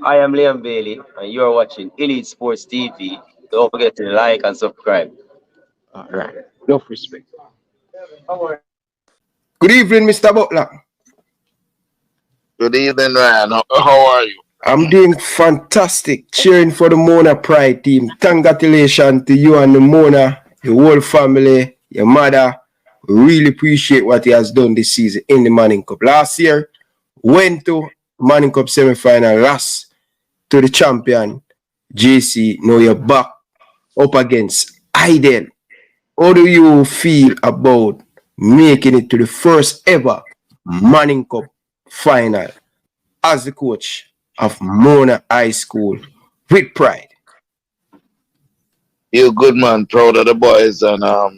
I am Liam Bailey, and you are watching Elite Sports TV. Don't forget to like and subscribe. All right. Enough respect. Good evening, Mr. Butler. Good evening, Ryan. How are you? I'm doing fantastic. Cheering for the Mona Pride team. Congratulations to you and the Mona, your whole family, your mother. We really appreciate what he has done this season in the Manning Cup. Last year, went to Manning Cup semi-final, lost to the champion, JC. Now you're back up against Idel. How do you feel about making it to the first ever Manning Cup final as the coach of Mona High School with pride? You're good, man. Proud of the boys, and a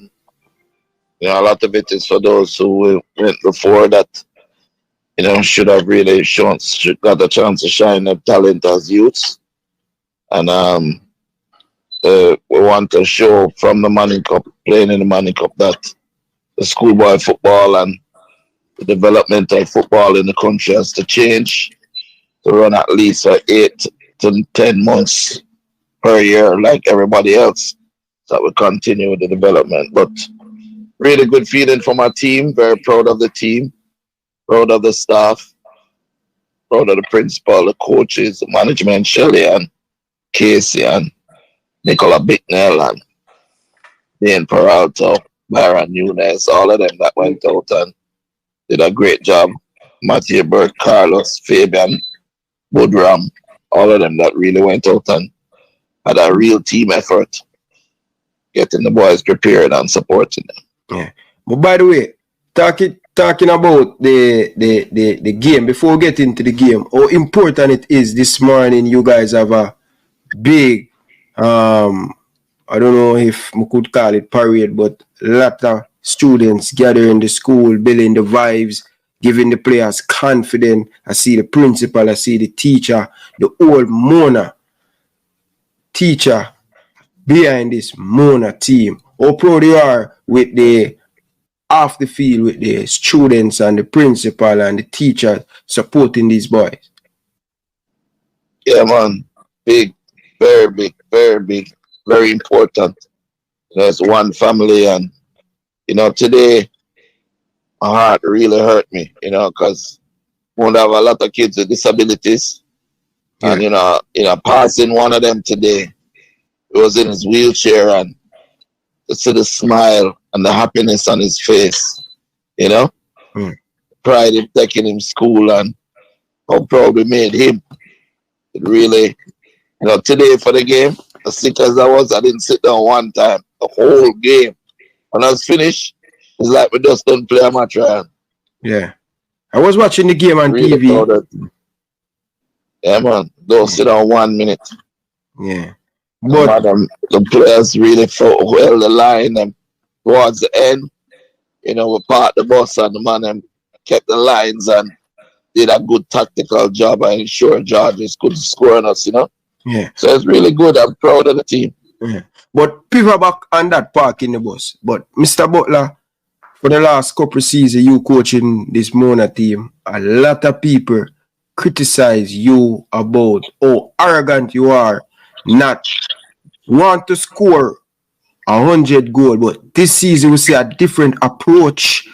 lot of it is for those who went before that. Should have really got a chance to shine their talent as youths, and we want to show from the Manning Cup, playing in the Manning Cup, that the schoolboy football and the development of football in the country has to change to run at least 8 to 10 months per year like everybody else, so that we continue with the development. But really good feeling from our team, very proud of the team, proud of the staff, proud of the principal, the coaches, the management, Shelley and Casey and Nicola Bicknell and Dane Peralta, Byron Nunes, all of them that went out and did a great job. Matthew Burke, Carlos, Fabian, Budram, all of them that really went out and had a real team effort getting the boys prepared and supporting them. Yeah. But by the way, talking about the game, before we get into the game, how important it is this morning you guys have a big I don't know if we could call it parade, but a lot of students gather in the school, building the vibes, giving the players confidence. I see the principal, I see the teacher, the whole Mona teacher behind this Mona team. How proud you are with the off the field, with the students and the principal and the teacher supporting these boys? Yeah, man. Big, very big, very big, very important. It's one family, and today my heart really hurt me, because we have a lot of kids with disabilities. Yeah. And passing one of them today, he was in his wheelchair, and to see the smile and the happiness on his face, pride in taking him school and how proud we made him. It really, today for the game, as sick as I was, I didn't sit down one time. The whole game. When I was finished, it's like we just don't play a match, right? Yeah. I was watching the game on really TV. Yeah, man. Don't sit down 1 minute. Yeah. But the players really fought well the line, and towards the end, we parked the bus and the man kept the lines and did a good tactical job and ensured Georges could score on us, Yeah. So it's really good. I'm proud of the team. Yeah. But pivot back on that park in the bus. But Mr. Butler, for the last couple of seasons, you coaching this Mona team, a lot of people criticize you about how arrogant you are, not want to score 100 goals. But this season, we see a different approach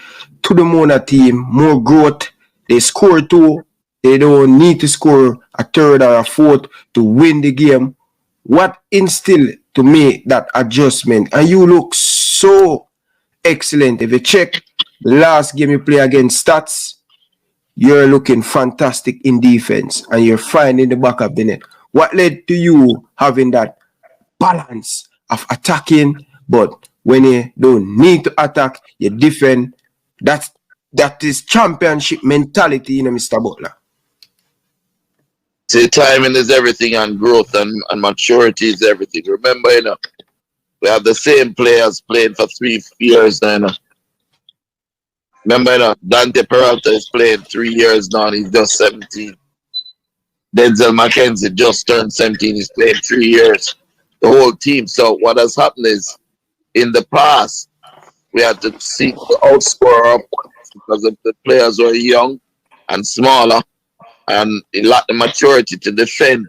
to the Mona team, more growth. They score 2. They don't need to score a third or a fourth to win the game. What instilled to make that adjustment? And you look so excellent. If you check the last game you play against Stats, you're looking fantastic in defense and you're finding the back of the net. What led to you having that balance of attacking, but when you don't need to attack, you defend? That is championship mentality, Mr. Butler. See, timing is everything, and growth and maturity is everything. Remember, we have the same players playing for 3 years now. Remember, Dante Peralta is playing 3 years now, and he's just 17. Denzel McKenzie just turned 17, he's playing 3 years. The whole team. So what has happened is, in the past, we had to seek to outscore our opponents because the players were young and smaller. and he lacked the maturity to defend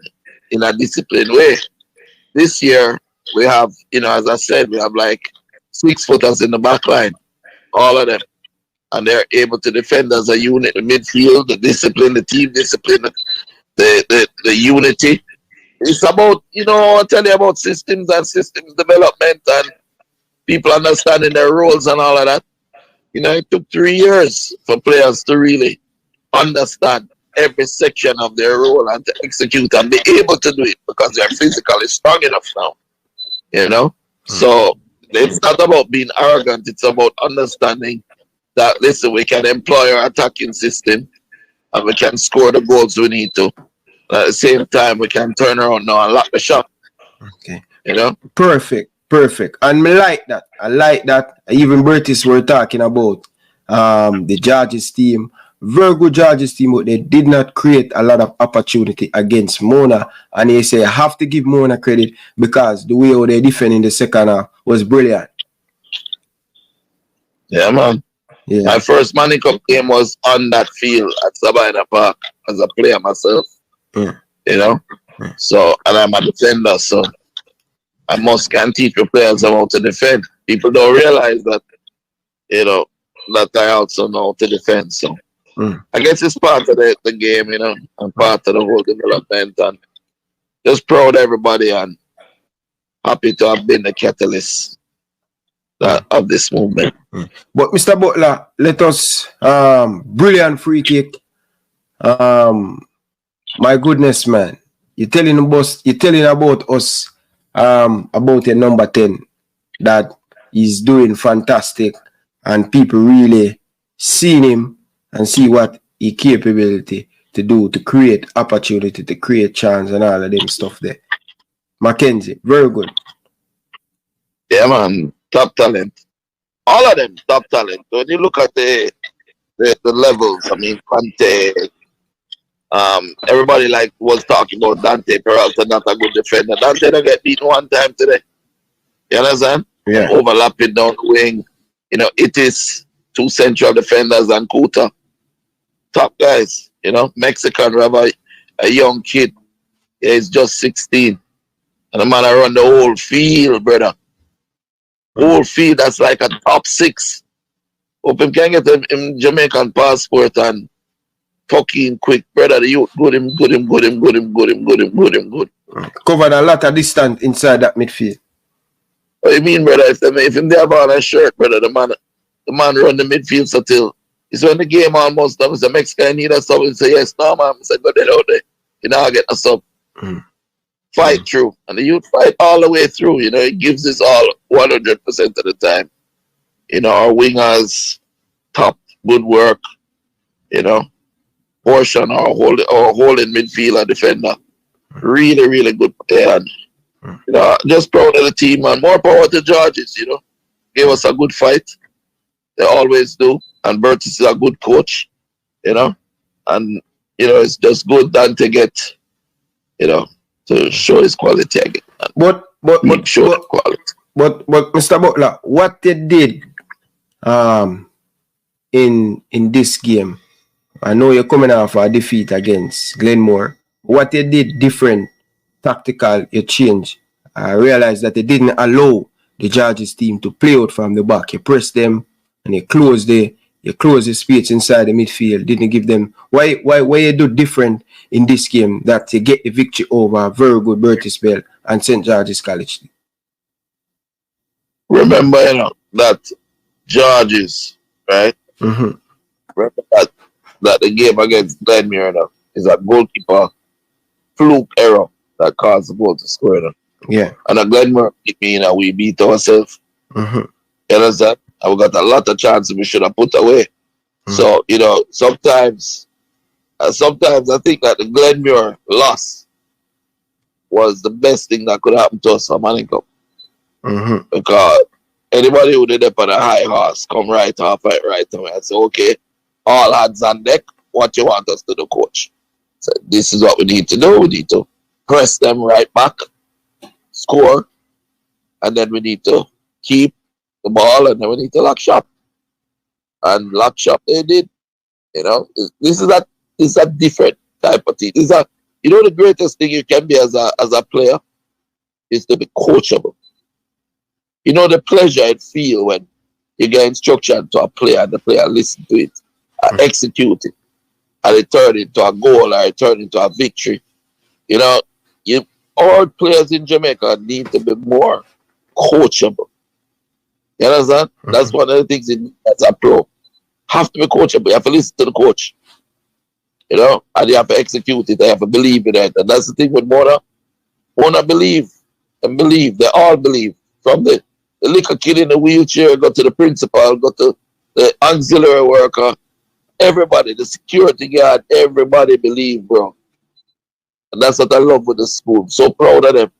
in a disciplined way. This year, we have, as I said, we have like 6-footers in the back line, all of them. And they're able to defend as a unit, the midfield, the discipline, the team discipline, the unity. It's about, I'll tell you about systems and systems development and people understanding their roles and all of that. It took 3 years for players to really understand every section of their role and to execute and be able to do it because they're physically strong enough now. So it's not about being arrogant, it's about understanding that, listen, we can employ our attacking system and we can score the goals we need to. At the same time, we can turn around now and lock the shot. Okay. Perfect. And I like that. Even British were talking about the Georges team. Very good Georges team, but they did not create a lot of opportunity against Mona. And they say I have to give Mona credit because the way they defend in the second half was brilliant. Yeah, man. Yeah. My first Money Cup game was on that field at Sabina Park as a player myself. So, and I'm a defender, so I can teach the players how to defend. People don't realize that, that I also know how to defend. So I guess it's part of the game, and part of the whole development, and just proud of everybody and happy to have been the catalyst of this movement. But Mr. Butler, let us brilliant free kick. My goodness, man. You're telling about us about a number 10 that is doing fantastic and people really seeing him and see what he capability to do, to create opportunity, to create chance and all of them stuff there. Mackenzie, very good. Yeah, man, top talent. All of them top talent. When you look at the levels, I mean, Conte, everybody was talking about Dante Peralta, not a good defender. Dante don't get beaten one time today. You understand? Yeah. Overlapping down the wing. It is 2 central defenders and Kuta. Top guys. Mexican, we have a young kid. Yeah, he's just 16. And the man around the whole field, brother. Whole field, that's like a top 6. Hope him can get him Jamaican passport and fucking quick, brother. The youth good him. Covered a lot of distance inside that midfield. What you mean, brother? If him there on a shirt, brother, the man run the midfield so till it's when the game almost done. The Mexican need a sub. He say yes, no man. I said go there out there. I'll get a sub. Fight through, and the youth fight all the way through. It gives us all 100% of the time. Our wingers, top, good work. Portion our holding midfielder defender, really, really good player. Just proud of the team, and more power to Georges. Gave us a good fight. They always do, and Bertis is a good coach. And it's just good done to get, to show his quality again. But Mr. Butler, what they did in this game, I know you're coming off a defeat against Glenmore. What they did different, tactical, you change. I realized that they didn't allow the Georges team to play out from the back. You press them and you close the space inside the midfield. Didn't give them why you do different in this game that you get the victory over very good Bertis Bell and St. George's College. Remember, that Georges, right? Remember that the game against Glenmore is a goalkeeper fluke error that caused the goal to score. Yeah. And a Glenmore we beat ourselves. You understand? And we got a lot of chances we should have put away. So, sometimes I think that the Glenmore loss was the best thing that could happen to us for Money Cup. Because anybody who did it on a high horse come right off right away and say, okay, all hands on deck, what you want us to do, coach? So this is what we need to do. We need to press them right back, score, and then we need to keep the ball, and then we need to lock shop. And lock shop they did. This is that different. type of thing. Is that the greatest thing you can be as a player is to be coachable. The pleasure it feel when you get instruction to a player and the player listen to it, execute it, and it turn into a goal or it turn into a victory. All players in Jamaica need to be more coachable. You understand? That's one of the things as a pro. Have to be coachable. You have to listen to the coach. And you have to execute it. You have to believe in it. And that's the thing with Mona. Mona believe and believe. They all believe. From the little kid in the wheelchair, go to the principal, go to the auxiliary worker, everybody, the security guard, everybody believe, bro. And that's what I love with the school. So proud of them.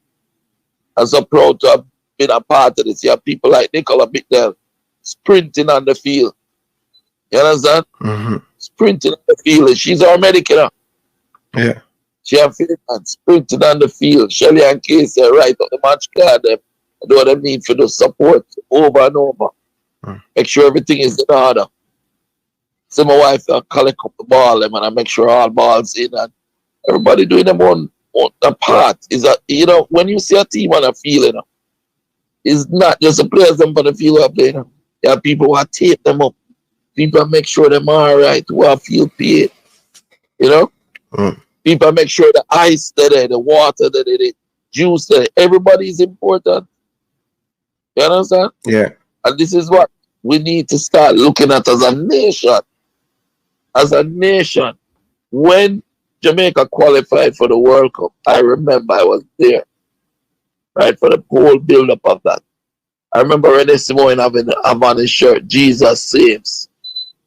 I'm so proud to have been a part of this. You have people like Nicola Bicknell sprinting on the field. You understand? Sprinting on the field. She's our medic, Yeah. She have fans sprinting on the field. Shelly and Casey right up the match card. Them do what they need for the support over and over. Make sure everything is in order. So my wife collect up the ball and I make sure all balls in and everybody doing them on a part. Is that when you see a team on a field, it's not just the players them on the field are playing. You have people who tape them up. People make sure them all right, who are field paid. People make sure the ice that the water that the juice that everybody is important. You understand? Yeah. And this is what we need to start looking at as a nation. As a nation. When Jamaica qualified for the World Cup, I remember I was there. Right, for the whole build-up of that. I remember Renee Simone having on his shirt, Jesus saves.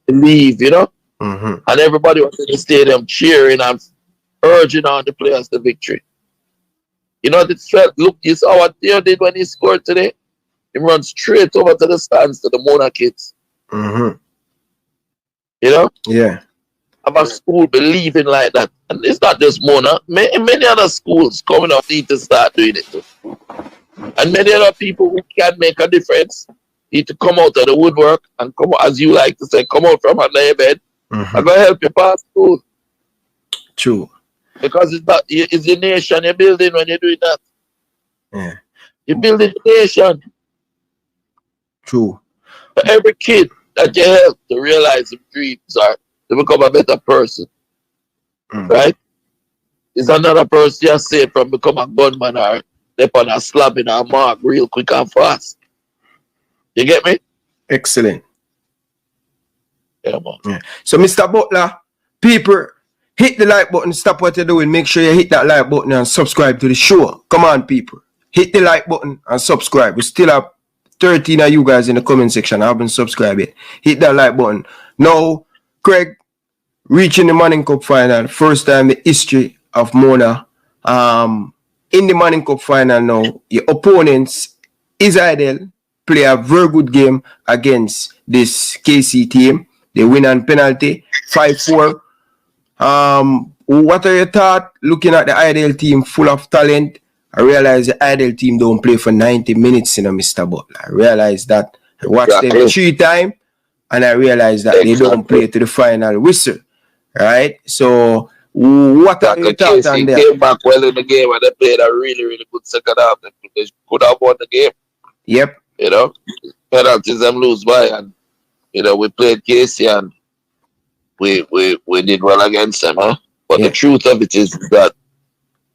Believe, And everybody was in the stadium cheering and urging on the players to victory. It felt, look, you saw what Theo did when he scored today? He runs straight over to the stands to the Mona kids. Yeah. Have a school believing like that. And it's not just Mona. Many other schools coming up need to start doing it too. And many other people who can make a difference need to come out of the woodwork and come, as you like to say, come out from under your bed and go help you pass school. True. Because it's the nation you're building when you're doing that. Yeah. You're building the nation. True. For every kid that you help to realize their dreams are to become a better person. Right? Is another person just saved from become a gunman or step on a slab in a mark real quick and fast. You get me? Excellent. Yeah, man. Yeah. So, Mr. Butler, people, hit the like button, stop what you're doing. Make sure you hit that like button and subscribe to the show. Come on, people. Hit the like button and subscribe. We still have 13 of you guys in the comment section. I haven't subscribed yet. Hit that like button. Now, Craig, reaching the Manning Cup final. First time in the history of Mona. In the Manning Cup final now, your opponents, Israel, play a very good game against this KC team. They win on penalty, 5-4. What are your thoughts looking at the Ideal team full of talent? I realize the Ideal team don't play for 90 minutes, Mr. Butler. I realize that. I watched them 3 times and I realize that they don't play to the final whistle. Right? So, what are your thoughts on that? They came back well in the game and they played a really, really good second half. They could have won the game. Yep. Penalties them lose by and we played Casey and we did well against them, huh? But the truth of it is that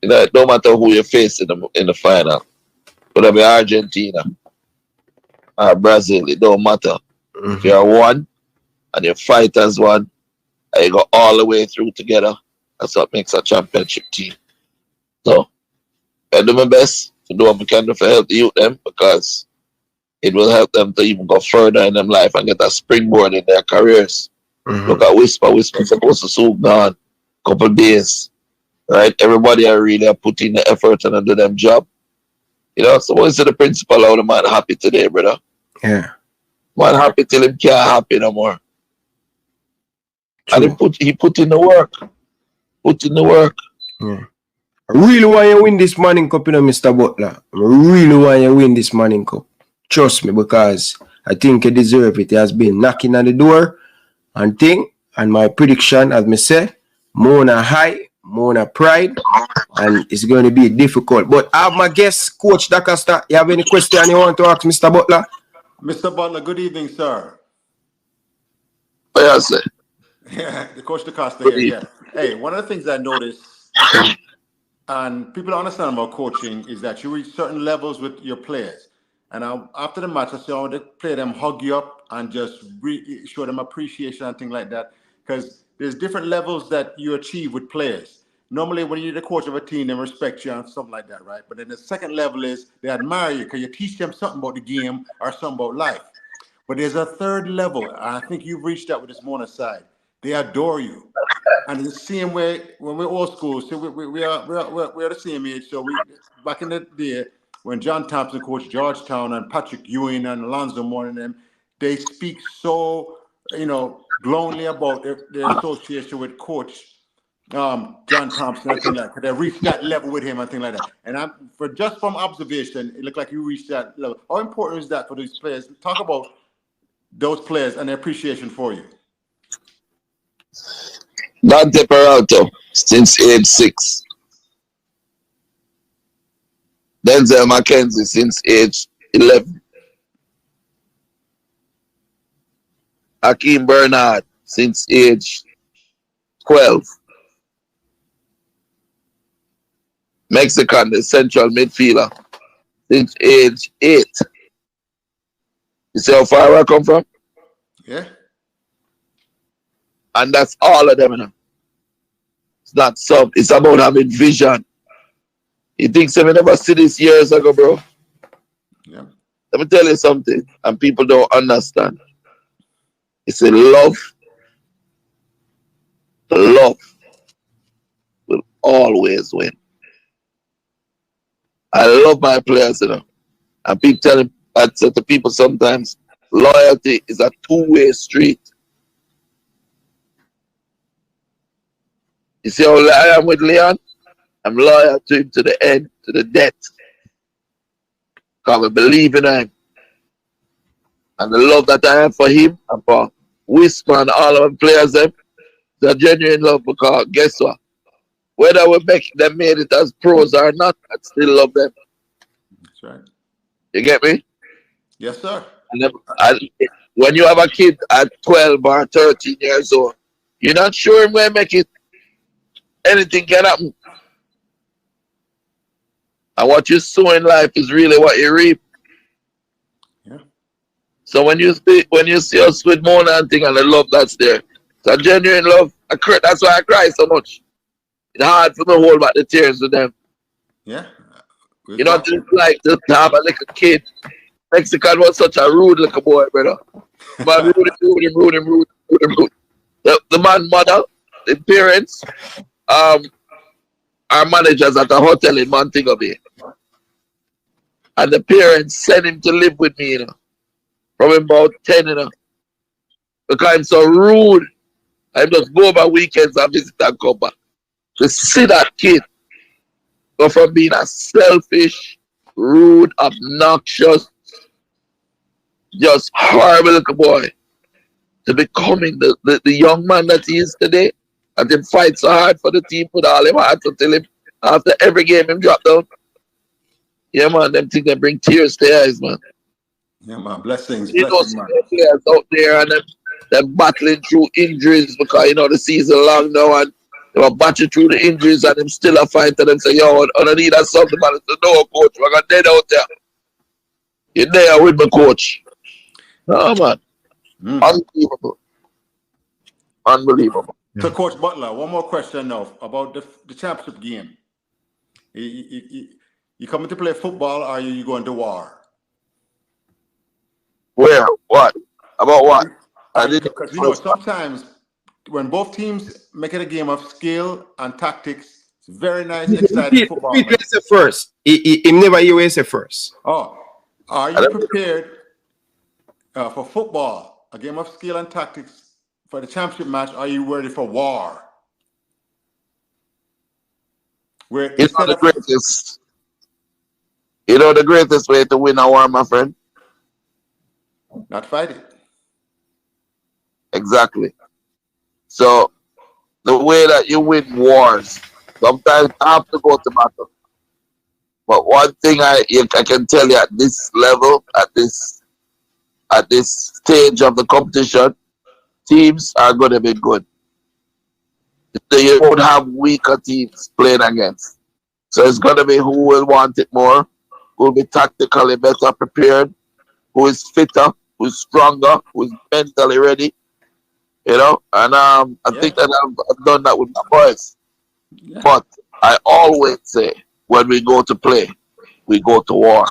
no matter who you face in the final, whether it be Argentina or Brazil, it don't matter. If you're one and you fight as one and you go all the way through together, that's what makes a championship team. So I do my best to do what we can do to help the youth them because it will help them to even go further in their life and get a springboard in their careers. Look at Whisper. Whisper's supposed to soon gone couple days. Right? Everybody are really put in the effort and do them job. So when you see the principal out, the man happy today, brother. Yeah. Man happy till him can't happy no more. True. And he put in the work. Yeah. I really want you to win this Manning Cup, Mr. Butler. I really want you to win this Manning Cup. Trust me, because I think you deserve it. It has been knocking on the door and my prediction, as me say, Mona high, Mona pride, and it's going to be difficult. But I have my guest, Coach D'Costa. You have any question you want to ask Mr. Butler? Mr. Butler, good evening, sir. Yes, sir. Yeah, the Coach D'Costa here. Yeah. Hey, one of the things I noticed, and people don't understand about coaching, is that you reach certain levels with your players. And after the match, I saw the player them hug you up and just show them appreciation and things like that. Because there's different levels that you achieve with players. Normally, when you're the coach of a team, they respect you and stuff like that, right? But then the second level is they admire you because you teach them something about the game or something about life. But there's a third level, and I think you've reached that with this Mona side. They adore you. And in the same way, when we're old school, so we are the same age. So we back in the day when John Thompson coached Georgetown and Patrick Ewing and Alonzo Moore and them, they speak so glowingly about their association with Coach John Thompson and things like that. They reached that level with him and things like that. And just from observation, it looked like you reached that level. How important is that for these players? Talk about those players and their appreciation for you. Dante Peralto, since age 6. Denzel McKenzie, since age 11. Hakeem Bernard, since age 12. Mexican, the central midfielder, since age 8. You see how far I come from? Yeah. And that's all of them, you know. It's not sub, it's about having vision. You think so? We never see this years ago, bro. Yeah. Let me tell you something, and people don't understand. It's a love. Love will always win. I love my players, you know. And people telling that to people sometimes, loyalty is a two-way street. You see how I am with Leon? I'm loyal to him to the end, to the death. Because I believe in him. And the love that I have for him and for Whisper and all of the players, them, it's a genuine love because guess what? Whether we make them made it as pros or not, I still love them. That's right. You get me? Yes, sir. And when you have a kid at 12 or 13 years old, you're not sure when make it. Anything can happen. And what you sow in life is really what you reap. Yeah. So when you see us with Mona and thing and the love that's there, it's a genuine love. That's why I cry so much. It's hard for me to hold back the tears with them. Yeah. You know, it's like to have a little kid. Mexican was such a rude little boy, brother. Man, rude. The man, mother, the parents, are managers at a hotel in Montego Bay. And the parents sent him to live with me, you know, from about 10, you know. Because I'm so rude. I just go over weekends and visit and come back. To see that kid go from being a selfish, rude, obnoxious, just horrible little boy to becoming the young man that he is today. And him fight so hard for the team, put all him heart until him, after every game, him drop down. Yeah, man, them things that bring tears to your eyes, man. Yeah, man. Blessings. You know, Blessings, see man. the players out there and them battling through injuries because, you know, the season long now and they were battling through the injuries and them still a fight and them say, yo, I don't need that something, man. I said, no, coach, we're going to dead out there. You're there with me, coach. No, man. Unbelievable. Unbelievable. So, Coach Butler, one more question now about the championship game. You coming to play football or are you going to war? Where? What? About what? Because, you know, sometimes when both teams make it a game of skill and tactics, it's very nice, exciting football. He first. He never hear say first. Oh, are you prepared for football, a game of skill and tactics for the championship match? Are you ready for war? Where it's not the greatest. You know the greatest way to win a war, my friend? Not fighting. Exactly. So the way that you win wars Sometimes I have to go to battle. But one thing I can tell you at this level, at this stage of the competition, teams are going to be good. You won't have weaker teams playing against. So it's going to be who will want it more, who will be tactically better prepared, who is fitter, who is stronger, who is mentally ready. You know, and I think that I've done that with my boys. Yeah. But I always say when we go to play, we go to war.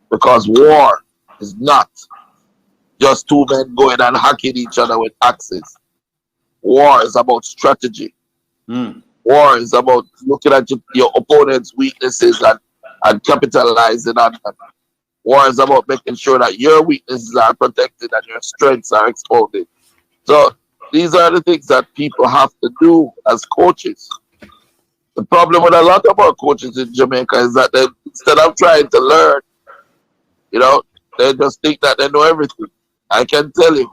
Because war is not just two men going and hacking each other with axes. War is about strategy. War is about looking at your opponent's weaknesses and capitalizing on them. War is about making sure that your weaknesses are protected and your strengths are exposed. So these are the things that people have to do as coaches. The problem with a lot of our coaches in Jamaica is that they, instead of trying to learn, you know, they just think that they know everything. I can tell you,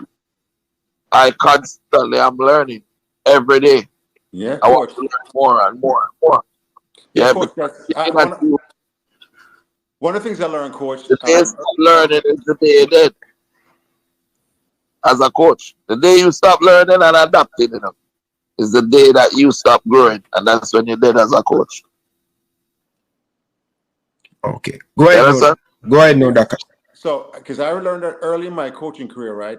I constantly am learning every day. Yeah, I want coach. to learn more and more and more. Yeah, Yeah, coach. One of the things I learned, coach. the day stop learning is the day dead. As a coach, the day you stop learning and adapting, you know, is the day that you stop growing, and that's when you're dead as a coach. Okay. Go ahead, understand? Go ahead, no, Daka. So, because I learned that early in my coaching career, right?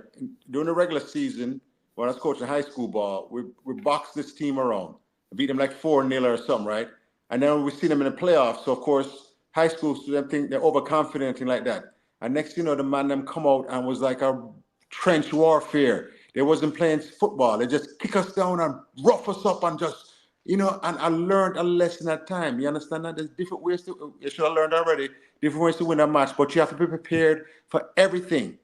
During the regular season, when I was coaching high school ball, we boxed this team around, beat them like 4-0 or something, right? And then we see them in the playoffs. So, of course, high school students think they're overconfident and like that. And next, you know, the man them come out and was like a trench warfare. They wasn't playing football. They just kick us down and rough us up and just, you know, and I learned a lesson at time. You understand that? There's different ways to, you should have learned already, different ways to win a match, but you have to be prepared for everything.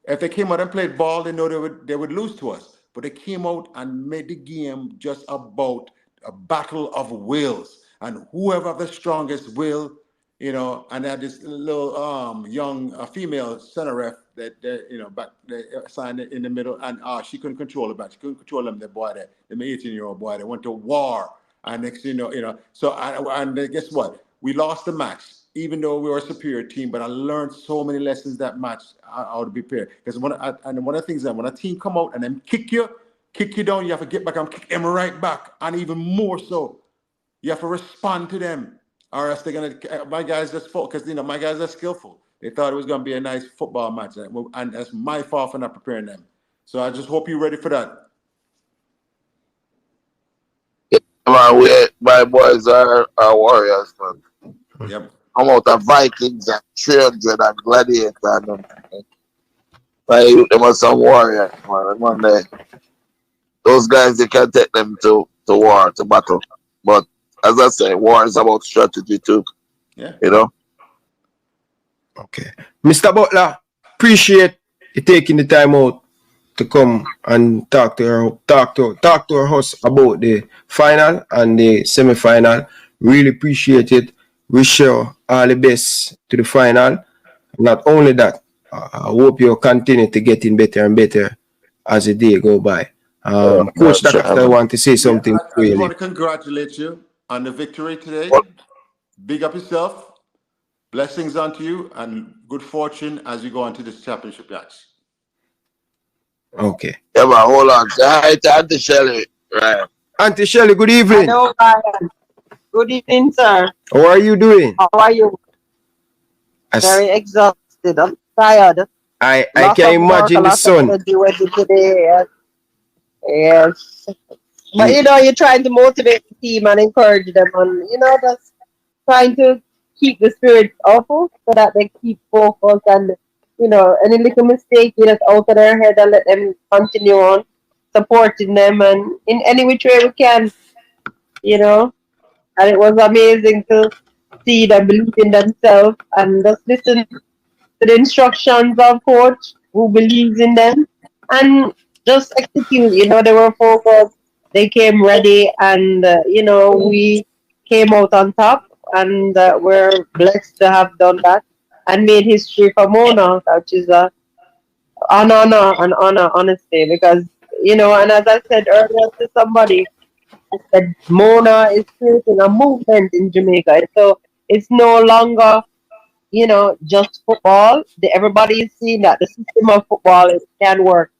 If they came out and played ball, they know they would lose to us. But they came out and made the game just about a battle of wills. And whoever have the strongest will, you know, and they had this little young female center ref that you know back they signed in the middle, and she couldn't control it back. She couldn't control them. The boy, the 18-year-old boy, they went to war. And next, you know. So and guess what? We lost the match, even though we were a superior team. But I learned so many lessons that match. How to be prepared. Because one of the things that when a team come out and then kick you down, you have to get back and kick them right back, and even more so, you have to respond to them, or else they're gonna. My guys just fought because you know my guys are skillful. They thought it was gonna be a nice football match, and that's my fault for not preparing them. So I just hope you're ready for that. Yeah, man, my boys are warriors, man. Yep. I'm out of Vikings and 300 and Gladiator and them. Them are some warriors, man. Those guys, you can take them to war, to battle. But as I say, war is about strategy too. Yeah. You know? Okay. Mr. Butler, appreciate you taking the time out to come and talk to us about the final and the semi-final. Really appreciate it. Wish you all the best to the final. Not only that, I hope you continue to getting better and better as the day go by. Coach Daka, I want to say something. I just want to congratulate you on the victory today. Big up yourself. Blessings unto you and good fortune as you go into this championship match. Okay. Yeah, man, hold on. Say hi to Auntie Shelley. Right. Auntie Shelley, good evening. Hello, Brian. Good evening, sir. How are you doing? How are you? Very exhausted. I'm tired. I can imagine the sun. Yes. But you know, you're trying to motivate the team and encourage them, and you know, just trying to keep the spirits up so that they keep focused, and you know, any little mistake, you just out of their head and let them continue on supporting them, and in any which way we can, you know. And it was amazing to see them believe in themselves and just listen to the instructions of coach who believes in them and just execute. You know, they were focused, they came ready, and you know, we came out on top, and we're blessed to have done that and made history for Mona, which is an honor, honestly, because you know, and as I said earlier to somebody, that Mona is creating a movement in Jamaica. So it's no longer, just football. Everybody is seeing that the system of football can work,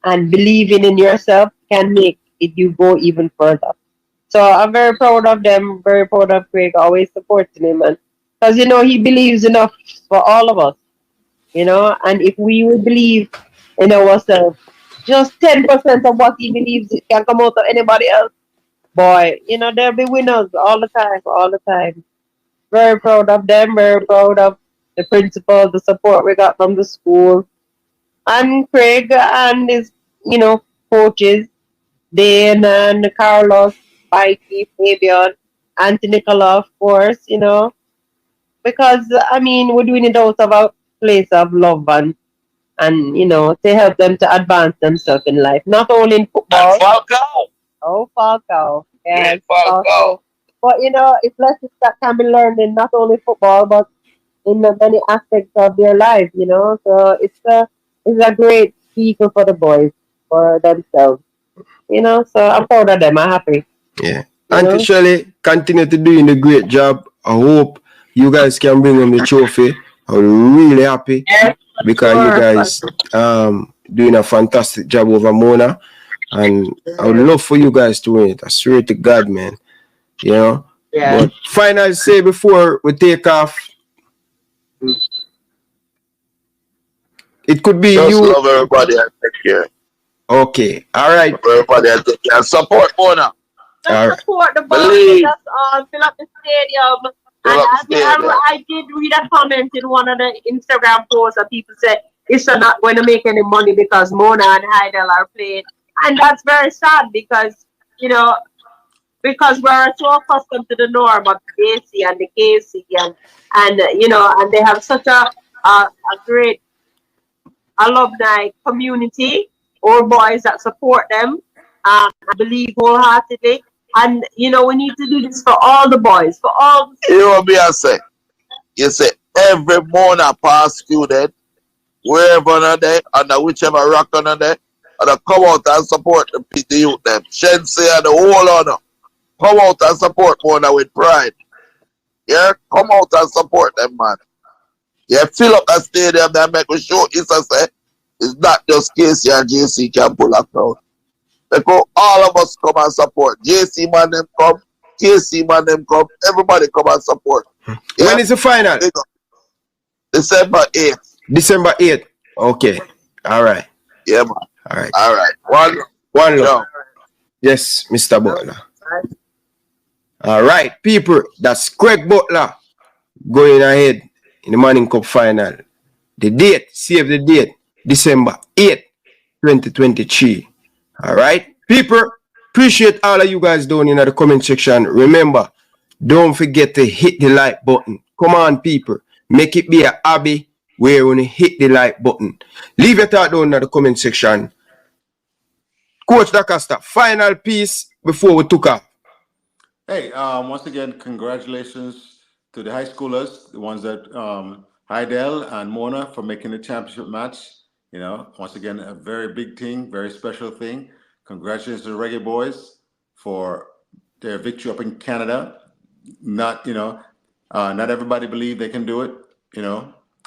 and believing in yourself can make it you go even further. So I'm very proud of them, very proud of Craig, always supporting him, and because he believes enough for all of us, and if we would believe in ourselves, just 10% of what he believes it can come out of anybody else. Boy, there'll be winners all the time, all the time. Very proud of them, very proud of the principal, the support we got from the school, and Craig and his, coaches, Dane and Carlos, Mikey, Fabian, Auntie Nicola, of course, because we're doing it out of a place of love and to help them to advance themselves in life, not only in And football. Falcao. Oh, Falcao, yes, Great Falcao. but it's lessons that can be learned in not only football but in the many aspects of their life. So it's a great vehicle for the boys for themselves. So I'm proud of them. I'm happy. Yeah. You Auntie know? Shirley, continue to doing a great job. I hope you guys can bring home the trophy. I'm really happy Yes, because you sure. guys doing a fantastic job over Mona. And I would love for you guys to win it. I swear to God, man. Yeah. But final say before we take off, it could be Just you. love everybody and take care. Okay. All right. Love everybody and take care. And support Mona. All right. Support the boys. Believe. Just fill up the stadium. Fill And up the stadium. I did read a comment in one of the Instagram posts that people said it's not going to make any money because Mona and Heidel are playing. And that's very sad because, because we're so accustomed to the norm of the AC and the KC and they have such a great alumni community or boys that support them. I believe wholeheartedly. And we need to do this for all the boys, for all. You know what I say? You say every Mona past student, wherever on there, under whichever rock on there, and they come out and support the youth them. Shensi and the whole honor. Come out and support Mona with pride. Yeah, come out and support them, man. Yeah, fill up that stadium that make we show it's a say. It's not just KC and JC can pull a crowd. Because all of us come and support. JC man them come, KC man them come, everybody come and support. Yeah? When is the final? December 8th. December 8th. Okay. All right. Yeah, man. All right. All right. One love. Yes, Mr. Butler. All right, people. That's Craig Butler going ahead in the Manning Cup final. The date, save the date, December 8th, 2023. All right, people. Appreciate all of you guys down in the comment section. Remember, don't forget to hit the like button. Come on, people. Make it be a hobby where when you hit the like button. Leave your thought down in the comment section. Coach DaCosta, final piece before we took off. Hey, once again, congratulations to the high schoolers, the ones that Heidel and Mona for making the championship match. Once again, a very big thing, very special thing. Congratulations to the Reggae Boys for their victory up in Canada. Not everybody believed they can do it,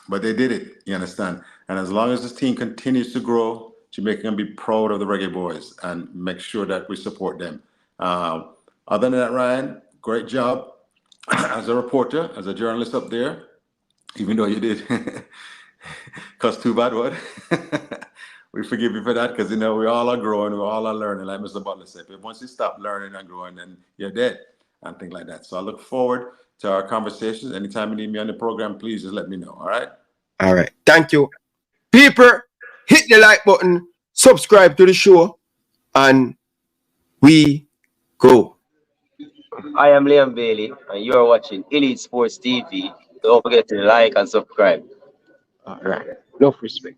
but they did it. You understand? And as long as this team continues to grow, Jamaica can be proud of the Reggae Boys and make sure that we support them. Other than that, Ryan, great job as a reporter, as a journalist up there, even though you did cuss too bad, what? We forgive you for that because, we all are growing, we all are learning, like Mr. Butler said. But once you stop learning and growing, then you're dead and things like that. So I look forward to our conversations. Anytime you need me on the program, please just let me know, all right? All right. Thank you. People, hit the like button, subscribe to the show, and we go. I am Liam Bailey, and you are watching Elite Sports TV. Don't forget to like and subscribe. All right. Enough respect.